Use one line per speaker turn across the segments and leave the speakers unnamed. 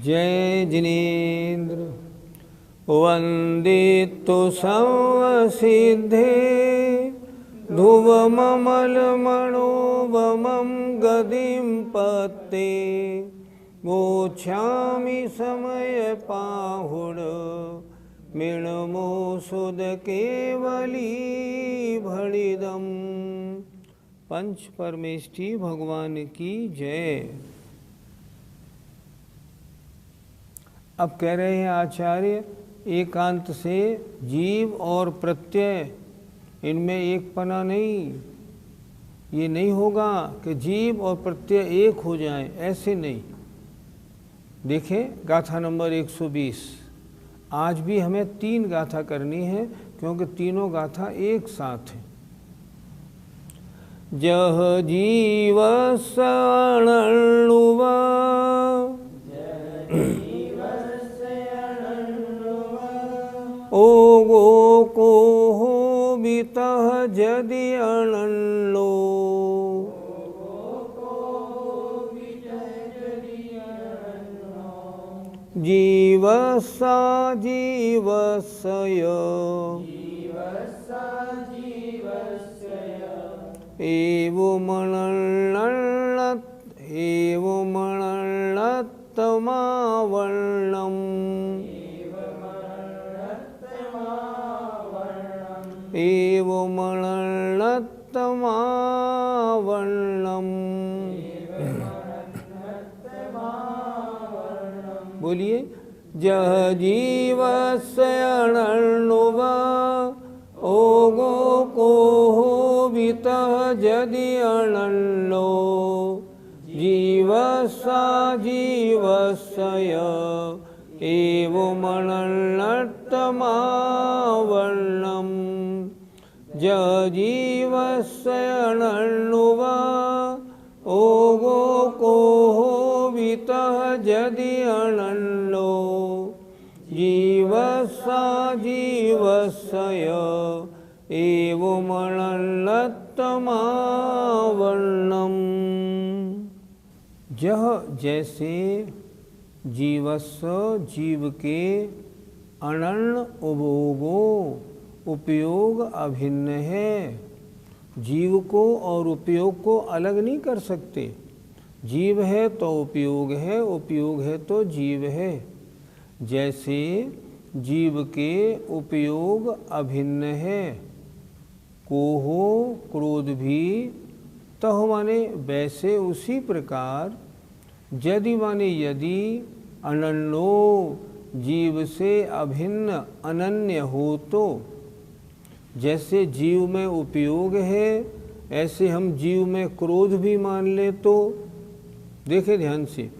जय जिनेन्द्र वंदितु संवसिद्धे ध्रुवममलमणोवमं गदिं पत्ते गोच्छामि समयपाहुड मृणमोषुध केवली भणिदम्। पंच परमेष्ठी भगवान की जय। अब कह रहे हैं आचार्य, एकांत से जीव और प्रत्यय इनमें एक पना नहीं, ये नहीं होगा कि जीव और प्रत्यय एक हो जाएं, ऐसे नहीं। देखें गाथा नंबर 120। आज भी हमें 3 गाथा करनी है क्योंकि तीनों गाथा एक साथ हैं। जह जीव सणुवा ओ गो को हो बितः जदि अनलो जीवसा जीवस्य एवमणत्तमावर्णम् एवमणत्तमावर्णम्। बोलिए, जह जीवस्य अणुवा ओ गो को हो बितः जदि अनलो जीवसा जीवस्य एवमणत्तमावर्णम्। जह जीवस्य अणुवा ओ गो को हो बितः जदि अनलो जीवसा जीवस्य एवमणत्तमावर्णम्। जह जैसे जीवस्य जीव के अनन्य उपभोगो उपयोग अभिन्न है। जीव को और उपयोग को अलग नहीं कर सकते। जीव है तो उपयोग है, उपयोग है तो जीव है। जैसे जीव के उपयोग अभिन्न है, कोहो क्रोध भी, तह माने वैसे उसी प्रकार, यदि माने यदि, अनन्यो जीव से अभिन्न अनन्य हो तो। जैसे जीव में उपयोग है ऐसे हम जीव में क्रोध भी मान ले तो। देखें ध्यान से,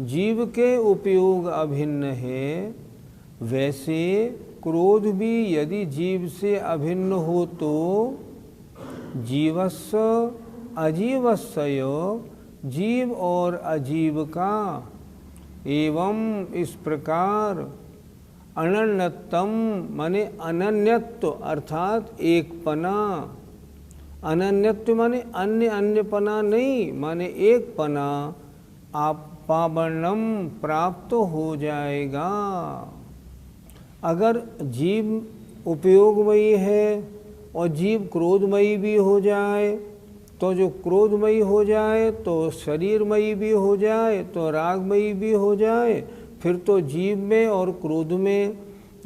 जीव के उपयोग अभिन्न है, वैसे क्रोध भी यदि जीव से अभिन्न हो तो जीवस्य अजीवस्य, जीव और अजीव का, एवं इस प्रकार, अनन्यतम माने अनन्यत्व अर्थात एकपना। अनन्यत्व माने अन्य अन्यपना नहीं, माने एकपना आप पावनम प्राप्त हो जाएगा। अगर जीव उपयोगमयी है और जीव क्रोधमयी भी हो जाए तो जो क्रोधमयी हो जाए तो शरीरमयी भी हो जाए तो रागमयी भी हो जाए, फिर तो जीव में और क्रोध में,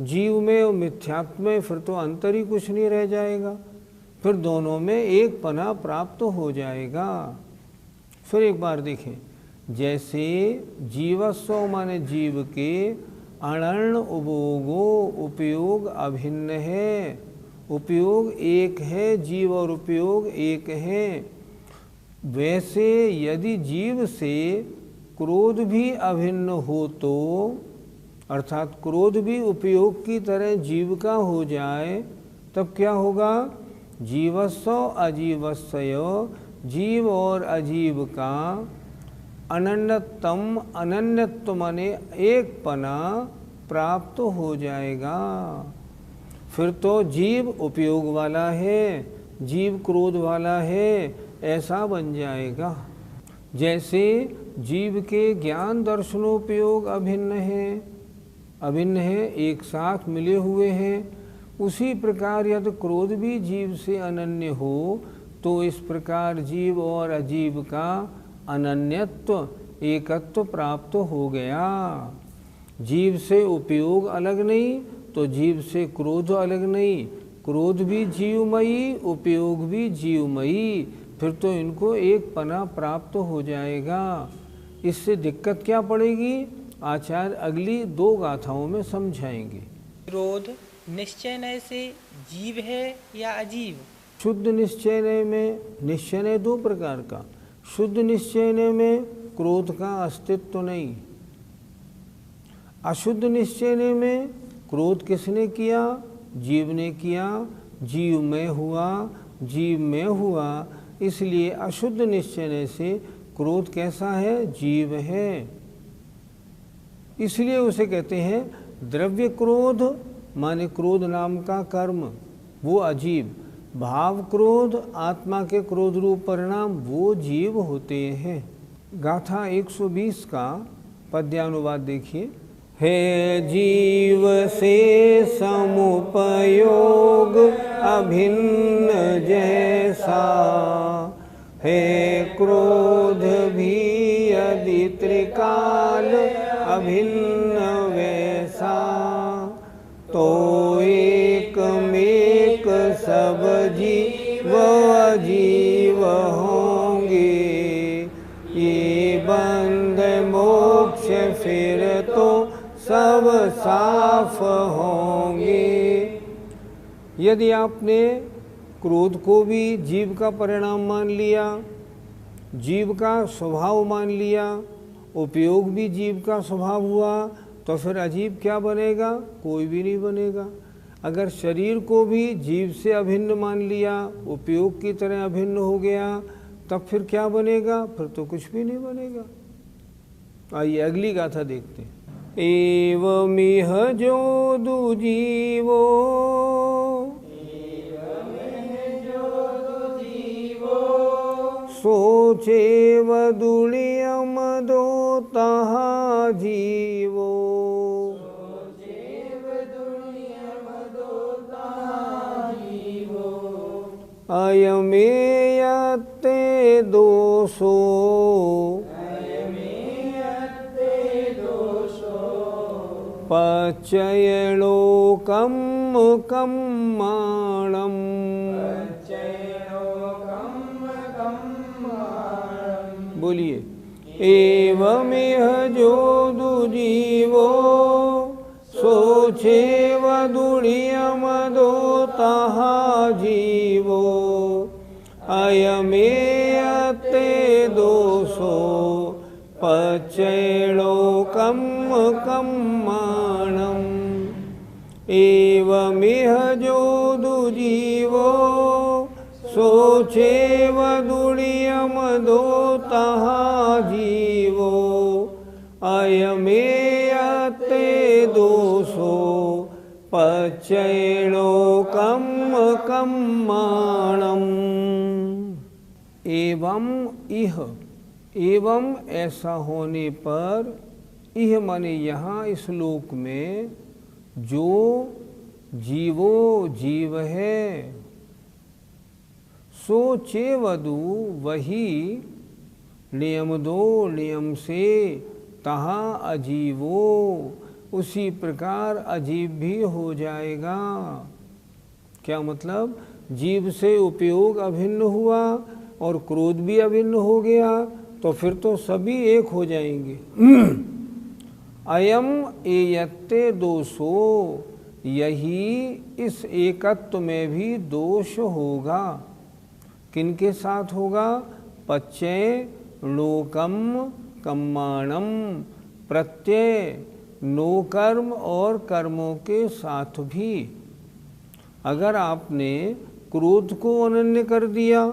जीव में और मिथ्यात्व में फिर तो अंतर ही कुछ नहीं रह जाएगा। फिर दोनों में एक पना प्राप्त हो जाएगा। फिर एक बार देखें, जैसे जीवस्व माने जीव के अनन्य उपभोगो उपयोग अभिन्न है, उपयोग एक है, जीव और उपयोग एक है। वैसे यदि जीव से क्रोध भी अभिन्न हो तो, अर्थात क्रोध भी उपयोग की तरह जीव का हो जाए, तब क्या होगा? जीवस्व अजीवस्य, जीव और अजीव का अनन्यतम, अनन्यत्व माने एक पना प्राप्त हो जाएगा। फिर तो जीव उपयोग वाला है, जीव क्रोध वाला है, ऐसा बन जाएगा। जैसे जीव के ज्ञान दर्शनोपयोग अभिन्न है, एक साथ मिले हुए हैं, उसी प्रकार यदि क्रोध भी जीव से अनन्य हो तो इस प्रकार जीव और अजीव का अनन्यत्व, एकत्व प्राप्त हो गया। जीव से उपयोग अलग नहीं तो जीव से क्रोध अलग नहीं, क्रोध भी जीवमयी, उपयोग भी जीवमयी, फिर तो इनको एक पना प्राप्त हो जाएगा। इससे दिक्कत क्या पड़ेगी, आचार्य अगली 2 गाथाओं में समझाएंगे।
क्रोध निश्चय से जीव है या अजीव?
शुद्ध निश्चय में निश्चय 2 प्रकार का। शुद्ध निश्चय में क्रोध का अस्तित्व नहीं। अशुद्ध निश्चय में क्रोध किसने किया, जीव ने किया, जीव में हुआ, इसलिए अशुद्ध निश्चय से क्रोध कैसा है, जीव है। इसलिए उसे कहते हैं द्रव्य क्रोध, माने क्रोध नाम का कर्म, वो अजीव। भाव क्रोध, आत्मा के क्रोध रूप परिणाम, वो जीव होते हैं। गाथा 120 का पद्यानुवाद देखिए। हे जीव से समुपयोग अभिन्न जैसा, हे क्रोध भी यदि त्रिकाल अभिन्न वैसा, तो एक मेक सब जीव अजीव होंगे, ये बंध मोक्ष फिर तो सब साफ होंगे। यदि आपने क्रोध को भी जीव का परिणाम मान लिया, जीव का स्वभाव मान लिया, उपयोग भी जीव का स्वभाव हुआ, तो फिर अजीव क्या बनेगा, कोई भी नहीं बनेगा। अगर शरीर को भी जीव से अभिन्न मान लिया, उपयोग की तरह अभिन्न हो गया, तब फिर क्या बनेगा, फिर तो कुछ भी नहीं बनेगा। आइए अगली गाथा देखते हैं। एवमिह जो दुजीवो, सोचे वदुलियम दो तहा जीवो, अयमेयते दोषो, पच्यणो कम्माणम्, बोलिए। एवमिह जो दुजीवो, सोचे वदुलियम दो तहा जीवो, अयमेयते दोषो, पच्यणो कम्माणम्। एवमिह जो दुजीवो, सोचे वदुलियम दो तहा जीवो, अयमेयते दोषो, पच्यणो कम्माणम्। एवं इह, एवं ऐसा होने पर, इह माने यहाँ इस लोक में जो जीवो जीव है, सो चेवदु वही, नियम 2 नियम से, तहा अजीवो उसी प्रकार अजीव भी हो जाएगा। क्या मतलब, जीव से उपयोग अभिन्न हुआ और क्रोध भी अभिन्न हो गया, तो फिर तो सभी एक हो जाएंगे। अयम एयत्ते दोषो, यही इस एकत्व में भी दोष होगा। किनके साथ होगा, पच्ये लोकम कम्माणम, प्रत्यय नो कर्म और कर्मों के साथ भी। अगर आपने क्रोध को अनन्य कर दिया,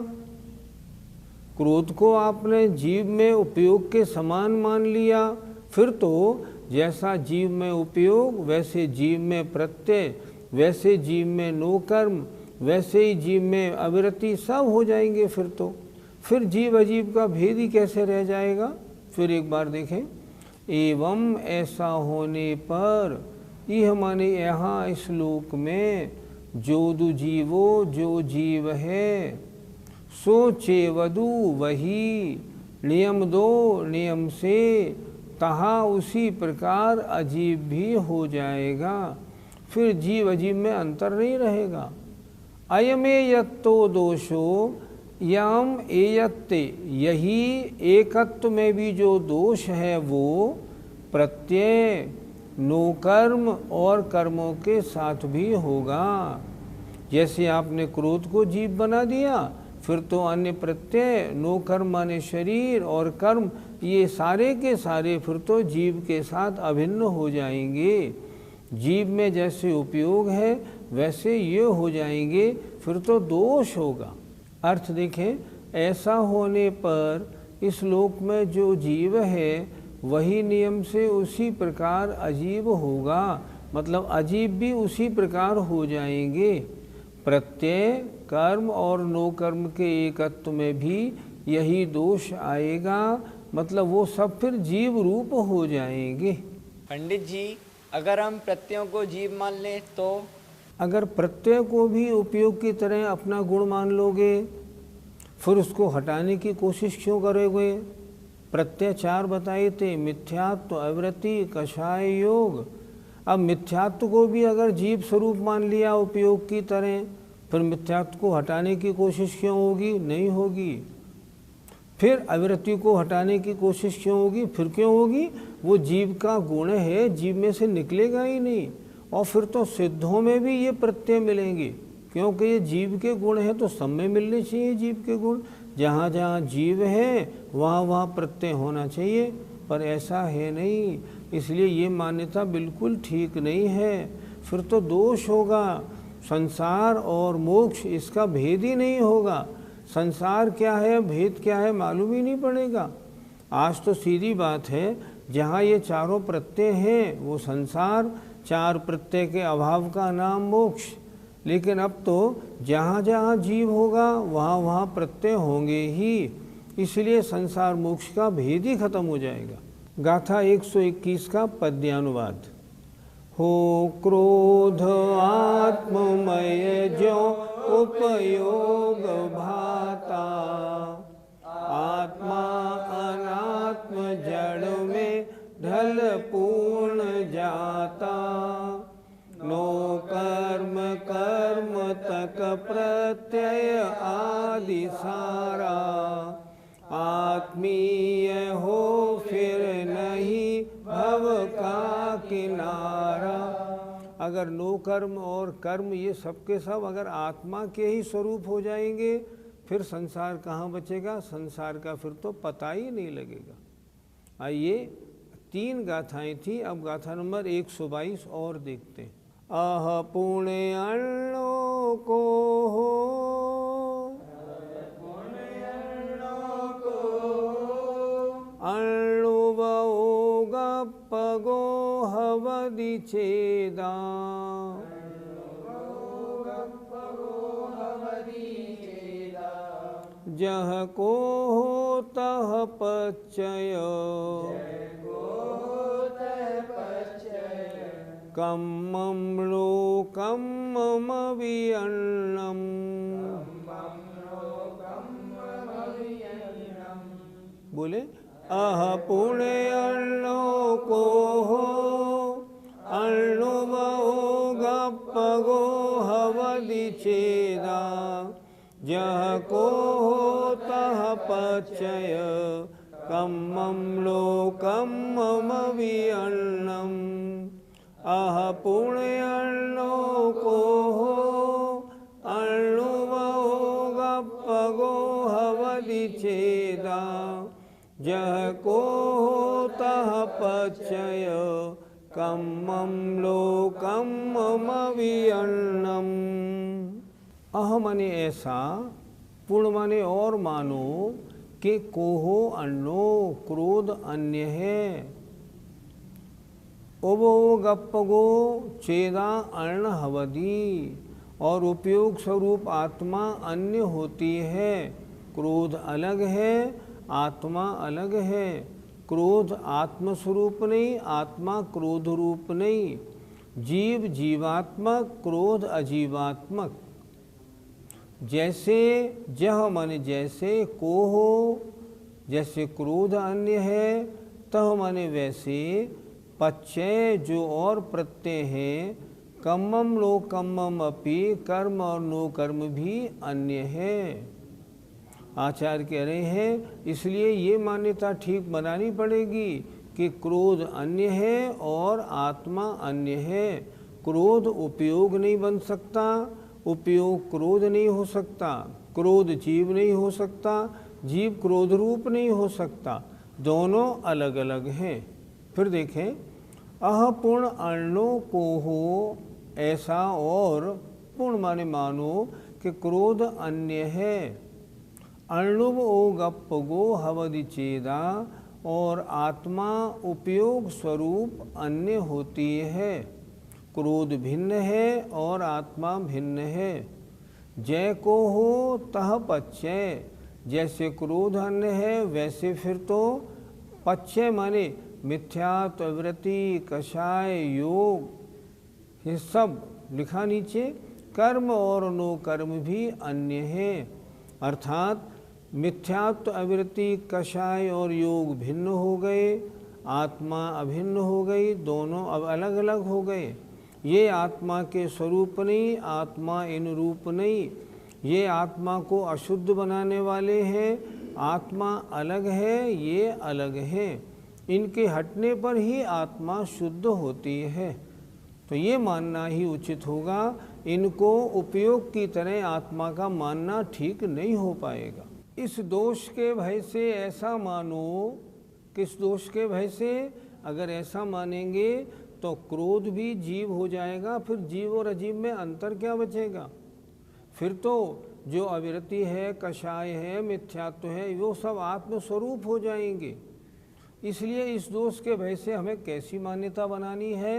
क्रोध को आपने जीव में उपयोग के समान मान लिया, फिर तो जैसा जीव में उपयोग वैसे जीव में प्रत्यय, वैसे जीव में नो कर्म, वैसे ही जीव में अविरति, सब हो जाएंगे। फिर फिर जीव अजीव का भेद ही कैसे रह जाएगा। फिर एक बार देखें, एवं ऐसा होने पर, यह माने यहाँ श्लोक में, जो दु जीवो जो जीव है, सो चेवदु वही, नियम दो नियम से, तहा उसी प्रकार अजीब भी हो जाएगा। फिर जीव अजीब में अंतर नहीं रहेगा। अयमे यत्तो दोषो यम एयत्ते, यही एकत्व में भी जो दोष है वो प्रत्यय नो कर्म और कर्मों के साथ भी होगा। जैसे आपने क्रोध को जीव बना दिया, फिर तो अन्य प्रत्यय नो कर्म माने शरीर और कर्म, ये सारे के सारे फिर तो जीव के साथ अभिन्न हो जाएंगे। जीव में जैसे उपयोग है वैसे ये हो जाएंगे, फिर तो दोष होगा। अर्थ देखें, ऐसा होने पर इस श्लोक में जो जीव है वही नियम से उसी प्रकार अजीब होगा, मतलब अजीब भी उसी प्रकार हो जाएंगे। प्रत्यय कर्म और नो कर्म के एकत्व में भी यही दोष आएगा, मतलब वो सब फिर जीव रूप हो जाएंगे।
पंडित जी, अगर हम प्रत्ययों को जीव मान लें तो?
अगर प्रत्यय को भी उपयोग की तरह अपना गुण मान लोगे, फिर उसको हटाने की कोशिश क्यों करोगे। प्रत्यय चार बताए थे, मिथ्यात्व, अवृत्ति, कषाय योग। अब मिथ्यात्व को भी अगर जीव स्वरूप मान लिया उपयोग की तरह, फिर मिथ्यात्व को हटाने की कोशिश क्यों होगी, नहीं होगी। फिर अवृत्ति को हटाने की कोशिश क्यों होगी, फिर क्यों होगी, वो जीव का गुण है, जीव में से निकलेगा ही नहीं। और फिर तो सिद्धों में भी ये प्रत्यय मिलेंगे, क्योंकि ये जीव के गुण हैं तो सब में मिलने चाहिए जीव के गुण। जहाँ जहाँ जीव है वहाँ वहाँ प्रत्यय होना चाहिए, पर ऐसा है नहीं, इसलिए ये मान्यता बिल्कुल ठीक नहीं है। फिर तो दोष होगा, संसार और मोक्ष इसका भेद ही नहीं होगा। संसार क्या है, भेद क्या है, मालूम ही नहीं पड़ेगा। आज तो सीधी बात है, जहाँ ये चारों प्रत्यय हैं वो संसार, चार प्रत्यय के अभाव का नाम मोक्ष। लेकिन अब तो जहाँ जहाँ जीव होगा वहाँ वहाँ प्रत्यय होंगे ही, इसलिए संसार मोक्ष का भेद ही खत्म हो जाएगा। गाथा 121 का पद्यानुवाद। हो क्रोध आत्ममय जो उपयोग भाता, आत्मा अनात्म जड़ में ढल पूर्ण जाता। नो कर्म कर्म तक प्रत्यय आदि सारा, आत्मीय हो फिर नहीं भव का किनारा। अगर नो कर्म और कर्म ये सब के सब अगर आत्मा के ही स्वरूप हो जाएंगे, फिर संसार कहाँ बचेगा, संसार का फिर तो पता ही नहीं लगेगा। आइए, 3 गाथाएं थी, अब गाथा नंबर 122 और देखते हैं। अह पुण्यण्णो को हो, अण्णुवो गप्पगो हवदि छेदा। जह को हो तह पच्चय, कम्मं लोकं मम विअन्नम्। बोले, अह पुण्यण्णो को हो, अण्णुवो गप्पगो हवदि छेदा। जह को हो तह पच्चय, कम्मं लोकं मम विअन्नम्। अह पुण्यण्णो को हो, अण्णुवो गप्पगो हवदि छेदा। जह को हो तह पच्चय, कम्मं लोकं मम विअन्नम्। अह माने ऐसा, पुण्य माने और मानो, कि कोहो अन्नो क्रोध अन्य है, ओबो गप्पगो चेदा अर्ण हवदी, और उपयोग स्वरूप आत्मा अन्य होती है। क्रोध अलग है, आत्मा अलग है। क्रोध आत्मस्वरूप नहीं, आत्मा क्रोध रूप नहीं। जीव जीवात्मक, क्रोध अजीवात्मक। जैसे जह माने जैसे, को हो, जैसे क्रोध अन्य है, तह माने वैसे। पच्चय जो और प्रत्यय है, कम्मम लो कम्मम अपि, कर्म और नो कर्म भी अन्य है। आचार्य कह रहे हैं इसलिए ये मान्यता ठीक बनानी पड़ेगी कि क्रोध अन्य है और आत्मा अन्य है। क्रोध उपयोग नहीं बन सकता, उपयोग क्रोध नहीं हो सकता, क्रोध जीव नहीं हो सकता, जीव क्रोध रूप नहीं हो सकता, दोनों अलग अलग हैं। फिर देखें, अपूर्ण अर्णों को हो ऐसा, और पूर्ण माने मानो कि क्रोध अन्य है। अर्णुव ओ गप गो हवदि चेदा, और आत्मा उपयोग स्वरूप अन्य होती है। क्रोध भिन्न है और आत्मा भिन्न है। जय को हो तह पच्चय, जैसे क्रोध अन्य है वैसे फिर तो पच्चय माने मिथ्यात्व, वृत्ति, कषाय, योग, ये सब लिखा नीचे। कर्म और नो कर्म भी अन्य है, अर्थात मिथ्यात्व, अवृत्ति, कषाय और योग भिन्न हो गए, आत्मा अभिन्न हो गई, दोनों अब अलग अलग हो गए। ये आत्मा के स्वरूप नहीं, आत्मा इन रूप नहीं। ये आत्मा को अशुद्ध बनाने वाले हैं, आत्मा अलग है, ये अलग है। इनके हटने पर ही आत्मा शुद्ध होती है। तो ये मानना ही उचित होगा। इनको उपयोग की तरह आत्मा का मानना ठीक नहीं हो पाएगा। इस दोष के भय से ऐसा मानो, किस दोष के भय से? अगर ऐसा मानेंगे तो क्रोध भी जीव हो जाएगा, फिर जीव और अजीव में अंतर क्या बचेगा? फिर तो जो अविरति है, कषाय है, मिथ्यात्व है, वो सब आत्मस्वरूप हो जाएंगे। इसलिए इस दोष के भय से हमें कैसी मान्यता बनानी है?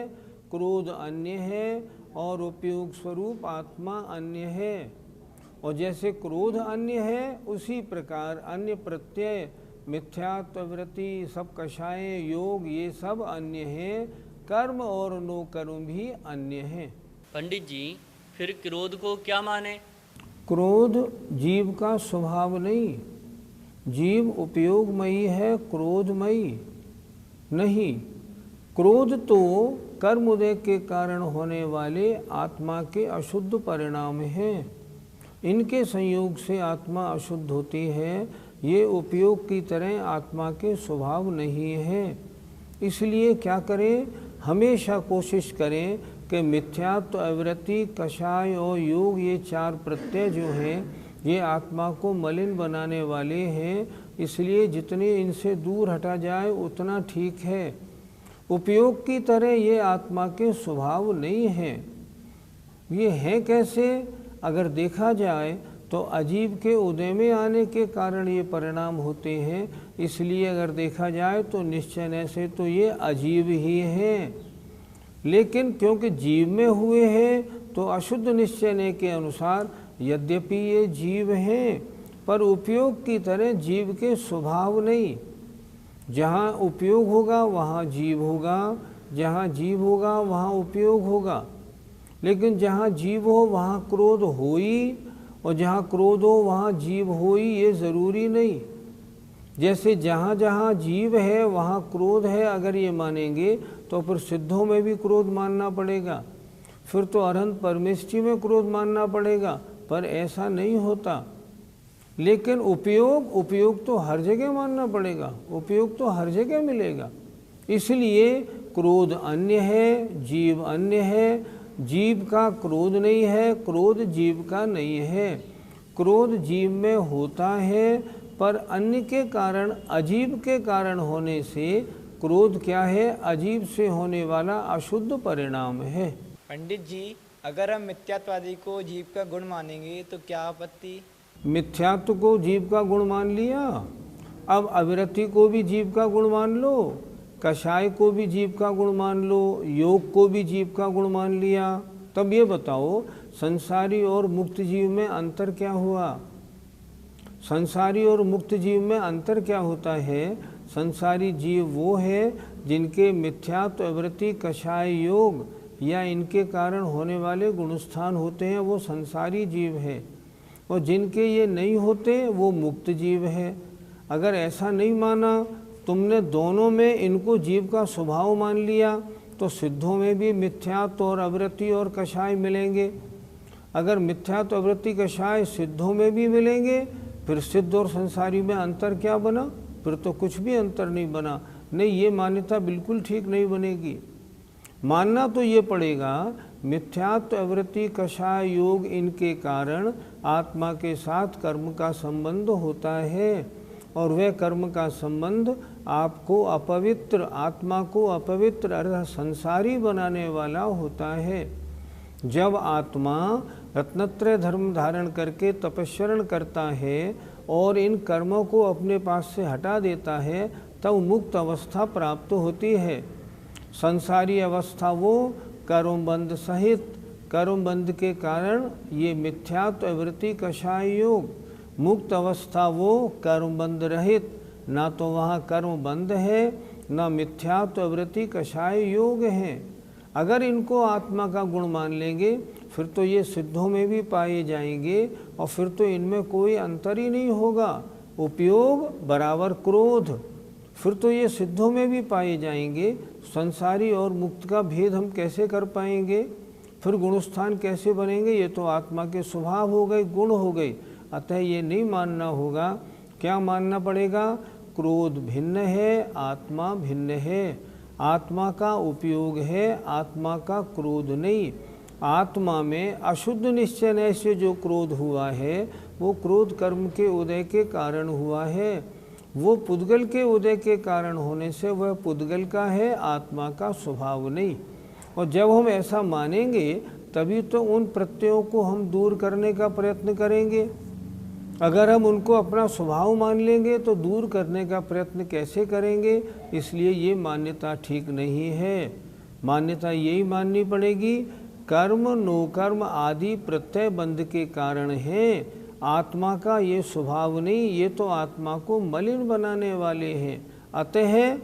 क्रोध अन्य है और उपयोग स्वरूप आत्मा अन्य है। और जैसे क्रोध अन्य है उसी प्रकार अन्य प्रत्यय, मिथ्यात्व, वृत्ति, सब कषाय, योग, ये सब अन्य हैं। कर्म और नो कर्म भी अन्य हैं।
पंडित जी, फिर क्रोध को क्या माने?
क्रोध जीव का स्वभाव नहीं। जीव उपयोगमयी है, क्रोधमयी नहीं। क्रोध तो कर्म उदय के कारण होने वाले आत्मा के अशुद्ध परिणाम हैं। इनके संयोग से आत्मा अशुद्ध होती है। ये उपयोग की तरह आत्मा के स्वभाव नहीं है। इसलिए क्या करें? हमेशा कोशिश करें कि मिथ्यात्व, अवृत्ति, कषाय और योग, ये चार प्रत्यय जो हैं ये आत्मा को मलिन बनाने वाले हैं। इसलिए जितने इनसे दूर हटा जाए उतना ठीक है। उपयोग की तरह ये आत्मा के स्वभाव नहीं हैं। ये हैं कैसे? अगर देखा जाए तो अजीब के उदय में आने के कारण ये परिणाम होते हैं। इसलिए अगर देखा जाए तो निश्चय से तो ये अजीब ही हैं। लेकिन क्योंकि जीव में हुए हैं तो अशुद्ध निश्चय के अनुसार यद्यपि ये जीव हैं पर उपयोग की तरह जीव के स्वभाव नहीं। जहाँ उपयोग होगा वहाँ जीव होगा, जहाँ जीव होगा वहाँ उपयोग होगा। लेकिन जहाँ जीव हो वहाँ क्रोध हो ही, और जहाँ क्रोध हो वहाँ जीव हो ही, ये ज़रूरी नहीं। जैसे जहाँ जहाँ जीव है वहाँ क्रोध है, अगर ये मानेंगे तो फिर सिद्धों में भी क्रोध मानना पड़ेगा, फिर तो अरहंत परमेष्ठी में क्रोध मानना पड़ेगा। पर ऐसा नहीं होता। लेकिन उपयोग तो हर जगह मानना पड़ेगा, उपयोग तो हर जगह मिलेगा। इसलिए क्रोध अन्य है, जीव अन्य है। जीव का क्रोध नहीं है, क्रोध जीव का नहीं है। क्रोध जीव में होता है पर अन्य के कारण, अजीब के कारण होने से क्रोध क्या है? अजीब से होने वाला अशुद्ध परिणाम है।
पंडित जी, अगर हम मिथ्यात्वादी को जीव का गुण मानेंगे तो क्या आपत्ति?
मिथ्यात्व को जीव का गुण मान लिया, अब अविरति को भी जीव का गुण मान लो, कषाय को भी जीव का गुण मान लो, योग को भी जीव का गुण मान लिया। तब ये बताओ संसारी और मुक्त जीव में अंतर क्या हुआ? संसारी और मुक्त जीव में अंतर क्या होता है? संसारी जीव वो है जिनके मिथ्यात्व वृत्ति कषाय योग या इनके कारण होने वाले गुणस्थान होते हैं, वो संसारी जीव है। और जिनके ये नहीं होते वो मुक्त जीव है। अगर ऐसा नहीं माना, तुमने दोनों में इनको जीव का स्वभाव मान लिया, तो सिद्धों में भी मिथ्यात्व और अवृत्ति और कषाय मिलेंगे। अगर मिथ्यात्व अवृत्ति कषाय सिद्धों में भी मिलेंगे, फिर सिद्ध और संसारी में अंतर क्या बना? फिर तो कुछ भी अंतर नहीं बना। नहीं, ये मान्यता बिल्कुल ठीक नहीं बनेगी। मानना तो ये पड़ेगा मिथ्यात्व अवृत्ति कषाय योग इनके कारण आत्मा के साथ कर्म का संबंध होता है, और वह कर्म का संबंध आपको अपवित्र, आत्मा को अपवित्र अर्थात संसारी बनाने वाला होता है। जब आत्मा रत्नत्रय धर्म धारण करके तपस्वरण करता है और इन कर्मों को अपने पास से हटा देता है, तब मुक्त अवस्था प्राप्त होती है। संसारी अवस्था वो कर्मबंध सहित, कर्मबंध के कारण ये मिथ्यात्व वृत्ति कषाय योग। मुक्त अवस्था वो कर्मबंध रहित, ना तो वहाँ कर्मबंध है ना मिथ्यात्व वृत्ति कषाय योग है। अगर इनको आत्मा का गुण मान लेंगे, फिर तो ये सिद्धों में भी पाए जाएंगे और फिर तो इनमें कोई अंतर ही नहीं होगा। उपयोग बराबर क्रोध, फिर तो ये सिद्धों में भी पाए जाएंगे। संसारी और मुक्त का भेद हम कैसे कर पाएंगे? फिर गुणस्थान कैसे बनेंगे? ये तो आत्मा के स्वभाव हो गए, गुण हो गए। अतः ये नहीं मानना होगा। क्या मानना पड़ेगा? क्रोध भिन्न है, आत्मा भिन्न है। आत्मा का उपयोग है, आत्मा का क्रोध नहीं। आत्मा में अशुद्ध निश्चय से जो क्रोध हुआ है, वो क्रोध कर्म के उदय के कारण हुआ है। वो पुद्गल के उदय के कारण होने से वह पुद्गल का है, आत्मा का स्वभाव नहीं। और जब हम ऐसा मानेंगे, तभी तो उन प्रत्ययों को हम दूर करने का प्रयत्न करेंगे। अगर हम उनको अपना स्वभाव मान लेंगे तो दूर करने का प्रयत्न कैसे करेंगे? इसलिए ये मान्यता ठीक नहीं है। मान्यता यही माननी पड़ेगी, कर्म नो कर्म आदि प्रत्यय बंध के कारण है, आत्मा का ये स्वभाव नहीं। ये तो आत्मा को मलिन बनाने वाले हैं। अतः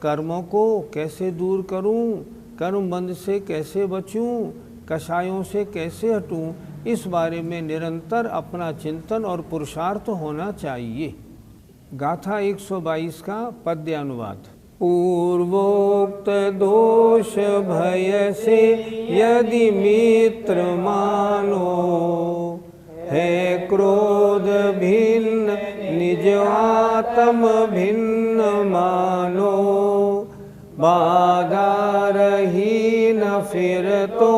कर्मों को कैसे दूर करूं, कर्म बंध से कैसे बचूं, कषायों से कैसे हटूं, इस बारे में निरंतर अपना चिंतन और पुरुषार्थ होना चाहिए। गाथा 122 का पद्यानुवाद। पूर्वोक्त दोष भय से यदि मित्र मानो, है क्रोध भिन्न निज आत्म भिन्न मानो। बाधा रही न फिर तो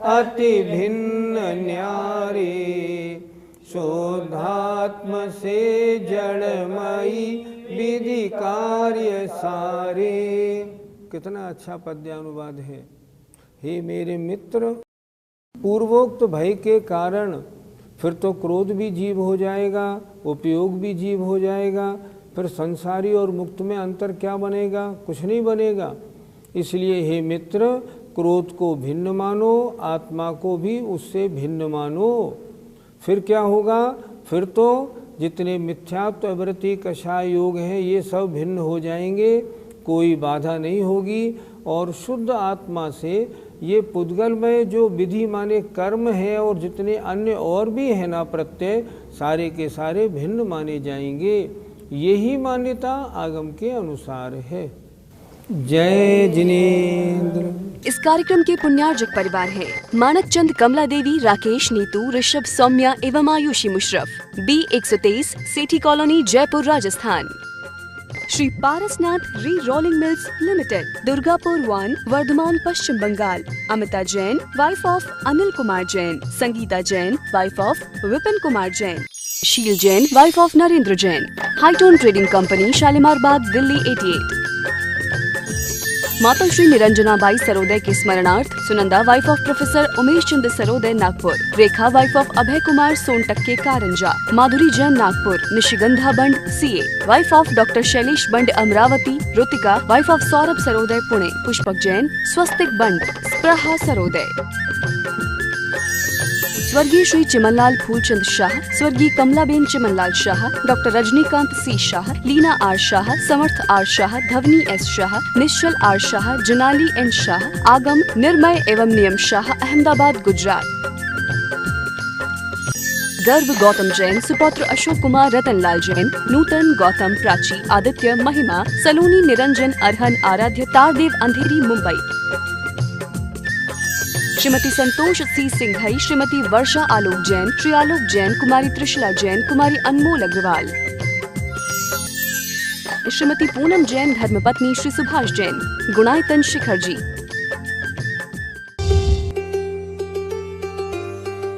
अति भिन्न न्यारे, शुद्धात्म से जड़मयी विधि कार्य सारे। कितना अच्छा पद्यानुवाद है। हे मेरे मित्र, पूर्वोक्त भय के कारण फिर तो क्रोध भी जीव हो जाएगा, उपयोग भी जीव हो जाएगा। फिर संसारी और मुक्त में अंतर क्या बनेगा? कुछ नहीं बनेगा। इसलिए हे मित्र, क्रोध को भिन्न मानो, आत्मा को भी उससे भिन्न मानो। फिर क्या होगा? फिर तो जितने मिथ्यात्व वृत्ति कषाय योग हैं, ये सब भिन्न हो जाएंगे, कोई बाधा नहीं होगी। और शुद्ध आत्मा से ये पुद्गल में जो विधि माने कर्म है और जितने अन्य और भी है ना प्रत्यय, सारे के सारे भिन्न माने जाएंगे। यही मान्यता आगम के अनुसार है। जय जिनेन्द्र।
इस कार्यक्रम के पुण्यार्जक परिवार हैं मानक चंद, कमला देवी, राकेश, नीतू, ऋषभ, सौम्या एवं Ayushi Musharraf, B123, Sethi colony, Jaipur, Rajasthan. Shri Parasnath re rolling mills limited, Durgapur 1, Bardhaman, Paschim Bangal. Amita Jain, wife of Anil Kumar Jain. Sangeeta Jain, wife of Vipin Kumar Jain. Sheel Jain, wife of Narendra Jain. Hightone trading company, Shalimar Bagh, Delhi 88। माता श्री निरंजना बाई सरोदय के स्मरणार्थ Sunanda, wife of professor Umesh Chandra Sarodaya, Nagpur. Rekha, wife of Abhay Kumar Sontakke, Karanja. Madhuri Jain, Nagpur. Nishigandha Band, CA, wife of doctor Shailesh Band, Amravati. Rutika, wife of Saurabh Sarodaya, Pune. Pushpak Jain, Swastik Band, Spraha Sarodaya. स्वर्गीय श्री चिमनलाल फूलचंद शाह, स्वर्गीय Kamlaben Chimanlal Shah, doctor Rajnikant C Shah, Leena R Shah, Samarth R Shah, Dhwani S Shah, Nishchal R Shah, Janali N Shah, Agam Nirmay एवं नियम शाह, अहमदाबाद गुजरात। गर्भ गौतम जैन, सुपौत्र अशोक कुमार रतनलाल जैन, नूतन गौतम प्राची, आदित्य महिमा, सलोनी निरंजन अरहन आराध्य, तारदेव अंधेरी मुंबई। श्रीमती संतोष सी सिंघई, श्रीमती वर्षा आलोक जैन, श्री आलोक जैन, कुमारी त्रिशला जैन, कुमारी अनमोल अग्रवाल। श्रीमती पूनम जैन धर्मपत्नी श्री सुभाष जैन, गुणायतन शिखर जी।